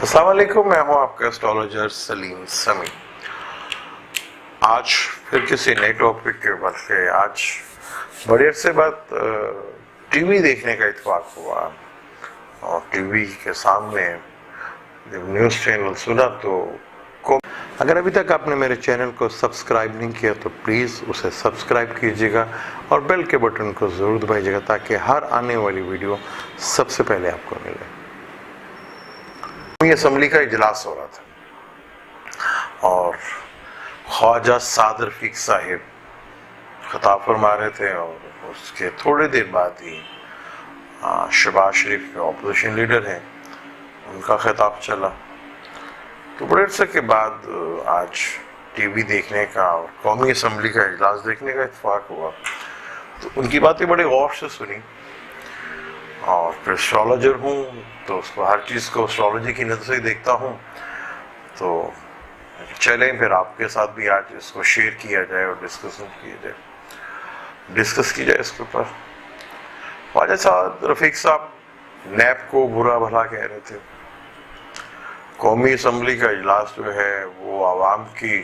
السلام علیکم، میں ہوں آپ کا اسٹرالوجر سلیم سمی۔ آج پھر کسی نئے ٹاپک کے اوپر سے آج بڑے عرصے بعد ٹی وی دیکھنے کا اتفاق ہوا، اور ٹی وی کے سامنے جب نیوز چینل سنا تو اگر ابھی تک آپ نے میرے چینل کو سبسکرائب نہیں کیا تو پلیز اسے سبسکرائب کیجیے گا اور بیل کے بٹن کو ضرور دبائیے گا تاکہ ہر آنے والی ویڈیو سب سے پہلے آپ کو ملے۔ اسمبلی کا اجلاس ہو رہا تھا اور خواجہ صادر رفیق صاحب خطاب فرما رہے تھے، اور اس کے تھوڑے دیر بعد ہی شہباز شریف کے اپوزیشن لیڈر ہیں، ان کا خطاب چلا۔ تو بڑے عرصے کے بعد آج ٹی وی دیکھنے کا اور قومی اسمبلی کا اجلاس دیکھنے کا اتفاق ہوا، تو ان کی باتیں بڑے غور سے سنی، اور پھر اسٹرالوجر ہوں تو اس کو ہر چیز کو اسٹرالوجی کی نظر سے دیکھتا ہوں، تو چلیں پھر آپ کے ساتھ بھی آج اس کو شیئر کیا جائے اور ڈسکس کی جائے اس کے اوپر۔ خواجہ صاحب رفیق صاحب نیب کو برا بھلا کہہ رہے تھے۔ قومی اسمبلی کا اجلاس جو ہے وہ عوام کی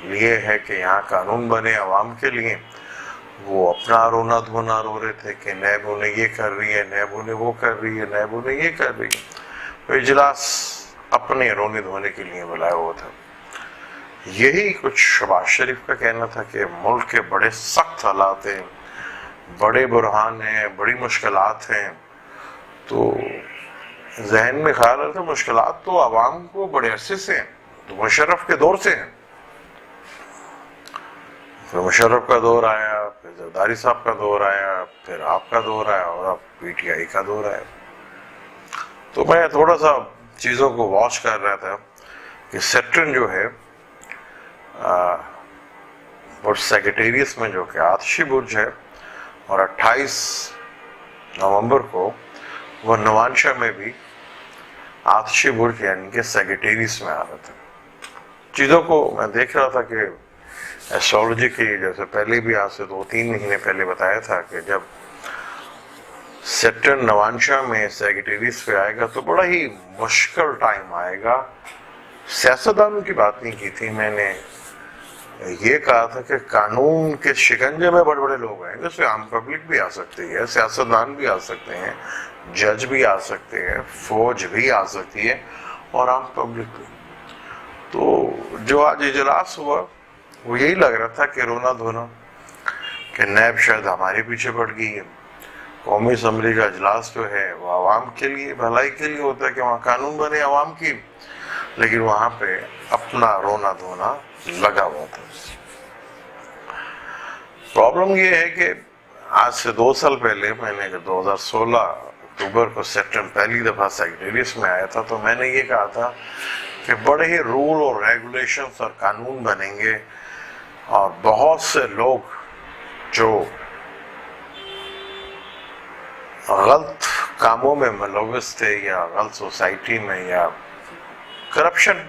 لیے ہے کہ یہاں قانون بنے عوام کے لیے، وہ اپنا رونا دھونا رو رہے تھے کہ نیب انہیں یہ کر رہی ہے، نیب انہیں وہ کر رہی ہے، نیب انہیں یہ کر رہی ہے۔ وہ اجلاس اپنے رونے دھونے کے لیے بلایا ہوا تھا۔ یہی کچھ شہباز شریف کا کہنا تھا کہ ملک کے بڑے سخت حالات ہیں، بڑے بحران ہیں، بڑی مشکلات ہیں، تو ذہن میں خیال رہتا ہے مشکلات تو عوام کو بڑے عرصے سے ہیں، تو مشرف کے دور سے ہیں۔ پھر مشرف کا دور آیا، پھر زرداری صاحب کا دور آیا، پھر آپ کا دور آیا، اور اب پی ٹی آئی کا دور آیا۔ تو میں تھوڑا سا چیزوں کو واچ کر رہا تھا کہ سیٹرن جو ہے برج سیکریٹریس میں جو کہ آتشی برج ہے، اور 28 نومبر کو وہ نوانشاہ میں بھی آتشی برج یعنی کہ سیکریٹریس میں آ رہا تھا۔ چیزوں کو میں دیکھ رہا تھا کہ ایسٹرالوجی کی جیسے پہلے بھی آج سے 2-3 مہینے پہلے بتایا تھا کہ جب سیٹرن نوانشاہ میں سیکریٹریس پہ آئے گا تو بڑا ہی مشکل ٹائم آئے گا۔ سیاستدانوں کی بات نہیں کی تھی، میں نے یہ کہا تھا کہ قانون کے شکنجے میں بڑے بڑے لوگ آئیں گے، اس میں عام پبلک بھی آ سکتی ہے، سیاستدان بھی آ سکتے ہیں، جج بھی آ سکتے ہیں، فوج بھی آ سکتی ہے، اور عام پبلک بھی۔ تو جو آج اجلاس ہوا وہ یہی لگ رہا تھا کہ رونا دھونا کہ نیب شاید ہمارے پیچھے پڑ گئی ہے۔ قومی اسمبلی کا اجلاس جو ہے وہ عوام کے لیے بھلائی کے لیے ہوتا ہے کہ وہاں قانون بنے عوام کی، لیکن وہاں پہ اپنا رونا دھونا لگا ہوا تھا۔ پرابلم یہ ہے کہ آج سے 2 سال پہلے میں نے 2016 اکتوبر کو سیٹرن پہلی دفعہ سیکریٹریس میں آیا تھا، تو میں نے یہ کہا تھا کہ بڑے ہی رول اور ریگولیشنز اور قانون بنیں گے، اور بہت سے لوگ جو غلط کاموں میں ملوث تھے یا غلط سوسائٹی میں یا کرپشن،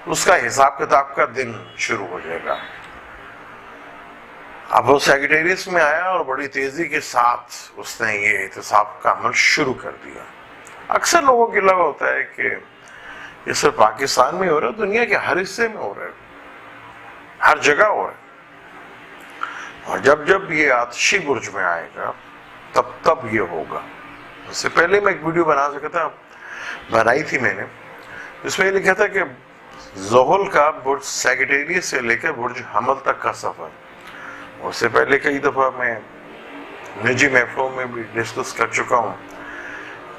اس کا حساب کتاب کا دن شروع ہو جائے گا۔ اب وہ سیکریٹریس میں آیا اور بڑی تیزی کے ساتھ اس نے یہ احتساب کا عمل شروع کر دیا۔ اکثر لوگوں کی لگا ہوتا ہے کہ یہ صرف پاکستان میں ہو رہا ہے، دنیا کے ہر حصے میں ہو رہا ہے، ہر جگہ ہو رہا ہے، اور جب جب یہ آتشی برج میں آئے گا تب یہ ہوگا۔ اس سے پہلے میں ایک ویڈیو بنائی تھی میں نے، اس میں یہ لکھا تھا کہ زحل کا برج سیکریٹریٹ سے لے کر برج حمل تک کا سفر، اس سے پہلے کئی دفعہ میں نجی محفلوں میں بھی ڈسکس کر چکا ہوں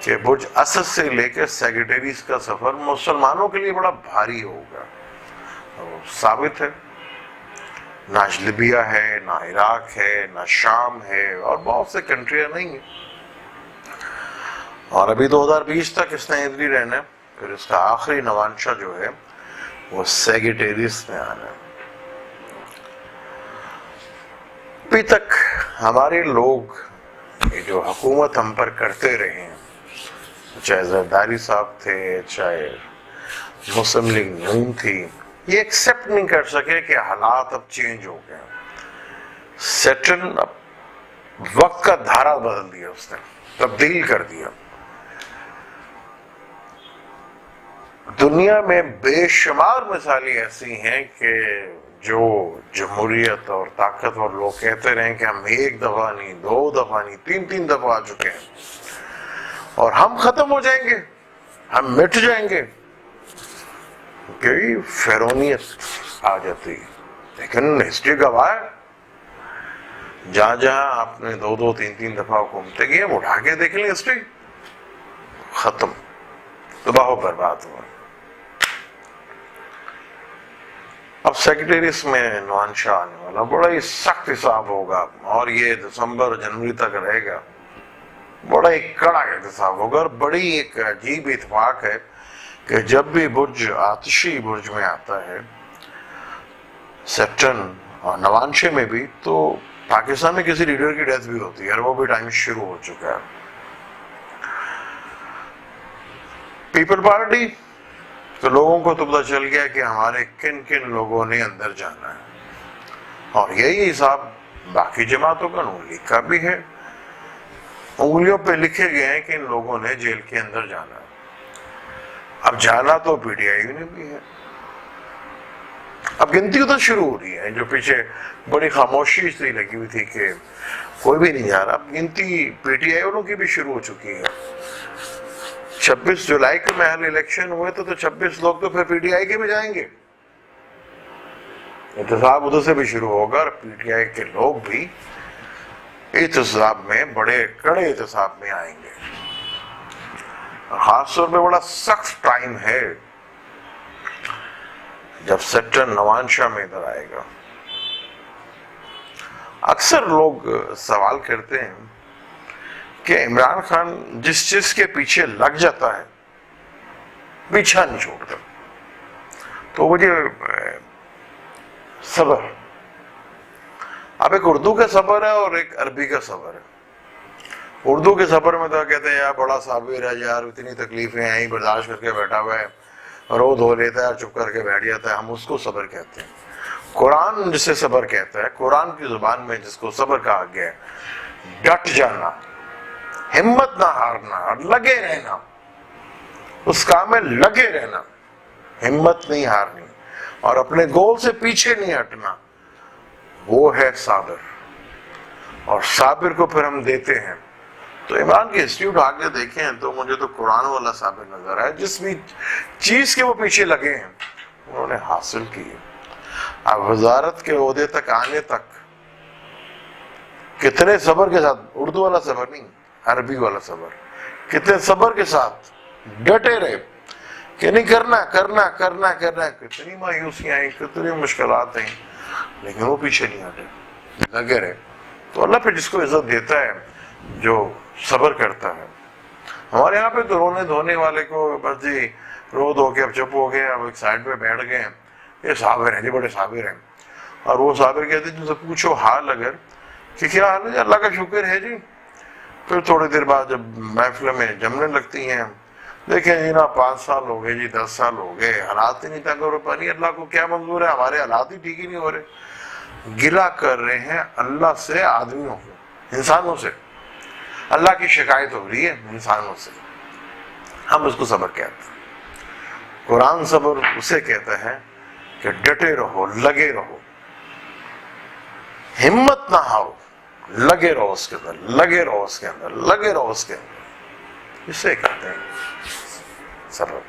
کہ برج اسد سے لے کر سیکریٹریٹ کا سفر مسلمانوں کے لیے بڑا بھاری ہوگا۔ ثابت ہے، نہ لیبیا ہے، نہ عراق ہے، نہ شام ہے، اور بہت سے کنٹریاں نہیں ہیں، اور ابھی 2020 تک اس نے ادھر ہی رہنا ہے، پھر اس کا آخری نوانشاہ جو ہے وہ سیکریٹریٹ میں آنا ہے۔ ابھی تک ہمارے لوگ یہ جو حکومت ہم پر کرتے رہے ہیں، چاہے زرداری صاحب تھے، چاہے مسلم لیگ نون تھی، یہ ایکسیپٹ نہیں کر سکے کہ حالات اب چینج ہو گئے۔ سیٹرن اب وقت کا دھارا بدل دیا، اس نے تبدیل کر دیا۔ دنیا میں بے شمار مثالیں ایسی ہیں کہ جو جمہوریت اور طاقتور لوگ کہتے رہے کہ ہم ایک دفعہ نہیں، دو دفعہ نہیں، تین دفعہ آ چکے ہیں اور ہم ختم ہو جائیں گے، ہم مٹ جائیں گے، کہ فرعونیت آ جاتی ہے۔ لیکن ہسٹری گواہ ہے، جہاں جہاں آپ نے دو تین دفعہ حکومتیں کی ہیں، اٹھا کے دیکھ لیں ہسٹری، ختم، تباہ و برباد ہوا۔ اب سیکریٹریس میں نعمان شاہ آنے والا، بڑا ہی سخت حساب ہوگا، اور یہ دسمبر جنوری تک رہے گا، بڑا ہی کڑا احتساب ہوگا۔ اور بڑی ایک عجیب اتفاق ہے کہ جب بھی برج آتشی برج میں آتا ہے، سیپٹن اور نوانشے میں بھی، تو پاکستان میں کسی لیڈر کی ڈیتھ بھی ہوتی ہے، اور وہ بھی ٹائم شروع ہو چکا ہے۔ پیپل پارٹی تو لوگوں کو تو پتہ چل گیا کہ ہمارے کن کن لوگوں نے اندر جانا ہے، اور یہی حساب باقی جماعتوں کا، نون لیگ کا بھی ہے۔ انگلیوں پہ لکھے گئے ہیں کہ ان لوگوں نے جیل کے اندر جانا ہے۔ اب جانا تو پی ٹی آئی نے بھی ہے۔ اب گنتی تو شروع ہو رہی ہے، جو پیچھے بڑی خاموشی سے لگی ہوئی تھی کہ کوئی بھی نہیں جا رہا، اب گنتی پی ٹی آئی والوں کی بھی شروع ہو چکی ہے۔ 26 جولائی کے محل الیکشن ہوئے تو 26 لوگ تو پھر پی ٹی آئی کے بھی جائیں گے، احتساب ادھر سے بھی شروع ہوگا، اور پی ٹی آئی کے لوگ بھی احتساب میں، بڑے کڑے احتساب میں آئیں گے۔ خاص طور پہ بڑا سخت ٹائم ہے جب سیکٹر نعمان شاہ میں ادھر آئے گا۔ اکثر لوگ سوال کرتے ہیں کہ عمران خان جس چیز کے پیچھے لگ جاتا ہے پیچھا نہیں چھوڑتا، تو وہ صبر، اب ایک اردو کا صبر ہے اور ایک عربی کا صبر ہے۔ اردو کے صبر میں تو کہتے ہیں یار بڑا صابر ہے یار، اتنی تکلیفیں ہیں برداشت کر کے بیٹھا ہوا ہے، رو دھو لیتا ہے اور چپ کر کے بیٹھ جاتا ہے، ہم اس کو صبر کہتے ہیں۔ قرآن جسے صبر کہتا ہے، قرآن کی زبان میں جس کو صبر کہا گیا ہے، ڈٹ جانا، ہمت نہ ہارنا اور لگے رہنا، اس کام میں لگے رہنا، ہمت نہیں ہارنی اور اپنے گول سے پیچھے نہیں ہٹنا، وہ ہے صابر۔ اور صابر کو پھر ہم دیتے ہیں۔ تو عمران کی ہسٹری اٹھا کے دیکھیں تو مجھے تو قرآن والا صابر نظر آیا، جس بھی چیز کے وہ پیچھے لگے ہیں انہوں نے حاصل کی۔ اب وزارت کے عہدے تک آنے تک کتنے صبر کے ساتھ، اردو والا صبر نہیں، عربی والا صبر، کتنے صبر کے ساتھ ڈٹے رہے کہ نہیں کرنا کرنا کرنا کرنا، کتنی مایوسیاں آئیں، کتنی مشکلات آئیں، لیکن وہ پیچھے نہیں ہٹے، لگے رہے۔ تو اللہ پہ جس کو عزت دیتا ہے جو صبر کرتا ہے۔ ہمارے یہاں پہ تو رونے دھونے والے کو بس جی رو دھو کے اب چپ ہو گئے، اب ایک سائڈ پہ بیٹھ گئے، یہ صابر ہیں جی، بڑے صابر ہیں۔ اور وہ صابر کہتے ہیں جن سے پوچھو حال اگر کہ کیا حال ہے جی، اللہ کا شکر ہے جی، پھر تھوڑی دیر بعد جب محفل میں جمنے لگتی ہیں، دیکھیں جی نا 5 سال ہو گئے جی، 10 سال ہو گئے، حالات ہی نہیں تنگ ہو رہے، پانی اللہ کو کیا منظور ہے، ہمارے حالات ہی ٹھیک ہی نہیں ہو رہے۔ گلہ کر رہے ہیں اللہ سے، آدمیوں سے، انسانوں سے، اللہ کی شکایت ہو رہی ہے انسانوں سے، ہم اس کو صبر کہتے ہیں۔ قرآن صبر اسے کہتا ہے کہ ڈٹے رہو، لگے رہو، ہمت نہ ہاؤ، لگے رہو اس کے اندر، لگے رہو اس کے اندر، لگے رہو اس کے اندر، اسے کہتے ہیں صبر۔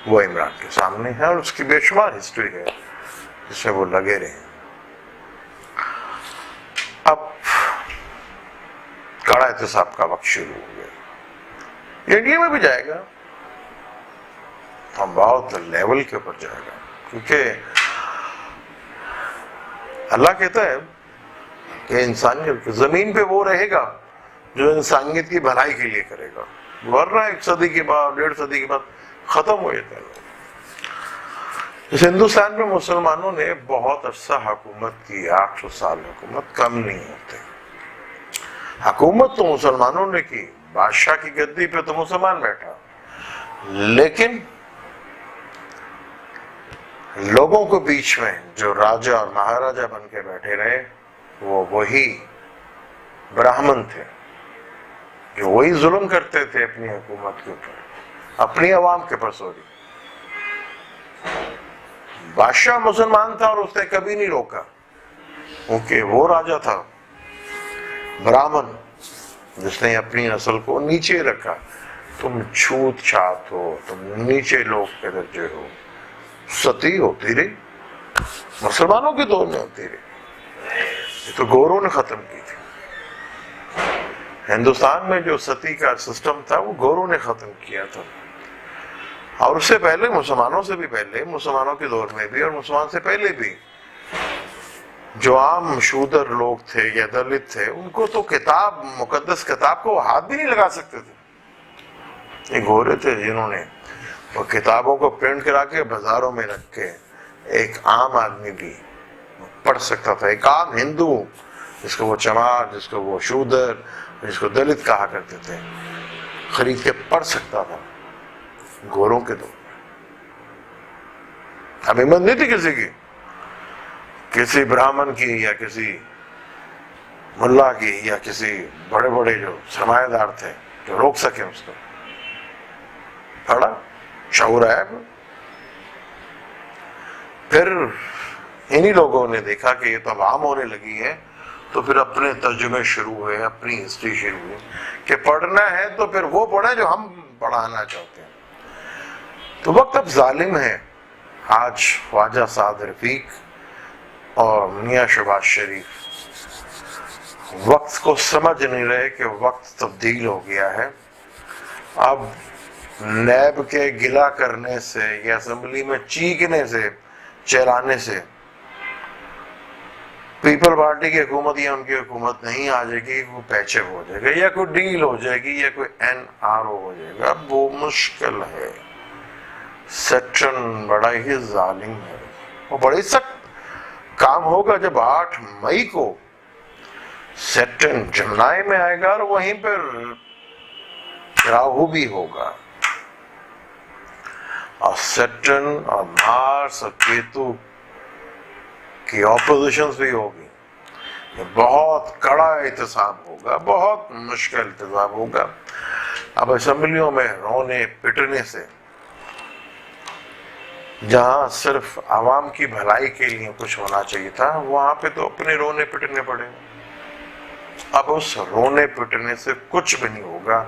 وہ عمران کے سامنے ہے اور اس کی بے شمار ہسٹری ہے جس میں وہ لگے رہے۔ اب کڑا احتساب کا وقت شروع ہو گیا، انڈیا میں بھی جائے گا، ہم بہت لیول کے اوپر جائے گا، کیونکہ اللہ کہتا ہے کہ انسانیت زمین پہ وہ رہے گا جو انسانیت کی بھلائی کے لیے کرے گا، ورنہ 1 صدی کے بعد 1.5 صدی کے بعد ختم ہو جاتا ہے۔ اس ہندوستان میں مسلمانوں نے بہت عرصہ حکومت کی، 800 سال حکومت کم نہیں ہوتے۔ حکومت تو مسلمانوں نے کی، بادشاہ کی گدی پہ تو مسلمان بیٹھا، لیکن لوگوں کے بیچ میں جو راجا اور مہاراجا بن کے بیٹھے رہے وہ وہی براہمن تھے، جو وہی ظلم کرتے تھے اپنی حکومت کے اوپر، اپنی عوام کے اوپر، بادشاہ مسلمان تھا اور اس نے کبھی نہیں روکا، کیونکہ وہ راجا تھا برہمن جس نے اپنی نسل کو نیچے رکھا. تم چھوت چھات ہو، تم نیچے لوگ کے درجے ہو. ستی ہوتی رہی، مسلمانوں کے دور میں ہوتی رہی، یہ تو گوروں نے ختم کی تھی. ہندوستان میں جو ستی کا سسٹم تھا وہ گوروں نے ختم کیا تھا، اور اس سے پہلے مسلمانوں سے بھی پہلے، مسلمانوں کے دور میں بھی اور مسلمان سے پہلے بھی جو عام شودر لوگ تھے یا دلت تھے، ان کو تو کتاب، مقدس کتاب کو ہاتھ بھی نہیں لگا سکتے تھے. یہ گورے تھے جنہوں نے وہ کتابوں کو پرنٹ کرا کے بازاروں میں رکھ کے ایک عام آدمی بھی پڑھ سکتا تھا. ایک عام ہندو جس کو وہ چمار، جس کو وہ شودر، جس کو دلت کہا کرتے تھے، خرید کے پڑھ سکتا تھا گوروں کے دور. اب ہمت نہیں تھی کسی کی، کسی برہمن کی یا کسی ملا کی یا کسی بڑے بڑے جو سرمایہ دار تھے جو روک سکے اس کو. پڑھا، شعور ہے. پھر انہی لوگوں نے دیکھا کہ یہ تو اب عام ہونے لگی ہے، تو پھر اپنے ترجمے شروع ہوئے، اپنی ہسٹری شروع ہوئی کہ پڑھنا ہے تو پھر وہ پڑھیں جو ہم پڑھانا چاہتے ہیں. تو وقت اب ظالم ہے. آج خواجہ سعد رفیق اور میاں شہباز شریف وقت کو سمجھ نہیں رہے کہ وقت تبدیل ہو گیا ہے. اب نیب کے گلہ کرنے سے یا اسمبلی میں چیخنے سے، چہرانے سے پیپل پارٹی کی حکومت یا ان کی حکومت نہیں آ جائے گی. وہ پیچے ہو جائے گا یا کوئی ڈیل ہو جائے گی یا کوئی NRO ہو جائے گا. اب وہ مشکل ہے. سیٹرن بڑا ہی ظالم ہے. وہ بڑی سخت کام ہوگا جب 8 مئی کو سیٹرن جمنائی میں آئے گا اور وہیں پر راہو بھی ہوگا، اور سیٹرن اور مارس اور کیتو کی اپوزیشنز بھی ہوگی. یہ بہت کڑا احتساب ہوگا، بہت مشکل احتساب ہوگا. اب اسمبلیوں میں رونے پٹنے سے، جہاں صرف عوام کی بھلائی کے لیے کچھ ہونا چاہیے تھا، وہاں پہ تو اپنے رونے پٹنے پڑے. اب اس رونے پٹنے سے کچھ بھی نہیں ہوگا.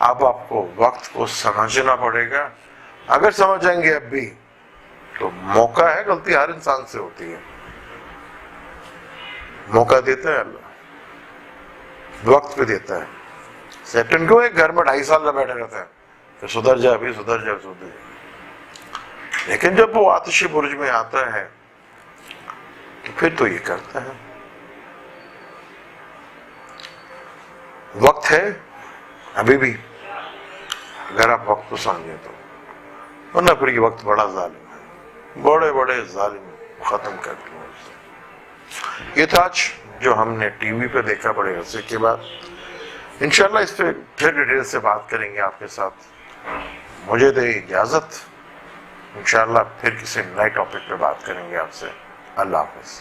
اب آپ کو وقت کو سمجھنا پڑے گا. اگر سمجھ جائیں گے اب بھی تو موقع ہے. غلطی ہر انسان سے ہوتی ہے، موقع دیتا ہے اللہ، وقت پہ دیتا ہے. سیٹن کو ایک گھر میں 2.5 سال بیٹھا رہتا ہے کہ سدھر جائے ابھی، سدھر جائے، سدھر جائے. لیکن جب وہ آتشی برج میں آتا ہے تو پھر تو یہ کرتا ہے. وقت ہے ابھی بھی، اگر آپ وقت کو سمجھیں تو. ورنہ پھر یہ وقت بڑا ظالم ہے. بڑے بڑے ظالم ختم کر دیا. یہ تھا آج جو ہم نے ٹی وی پہ دیکھا بڑے عرصے کے بعد. انشاءاللہ اس پہ پھر ڈیٹیل سے بات کریں گے آپ کے ساتھ. مجھے دے اجازت، انشاءاللہ پھر کسی نئے ٹاپک پہ بات کریں گے آپ سے. اللہ حافظ.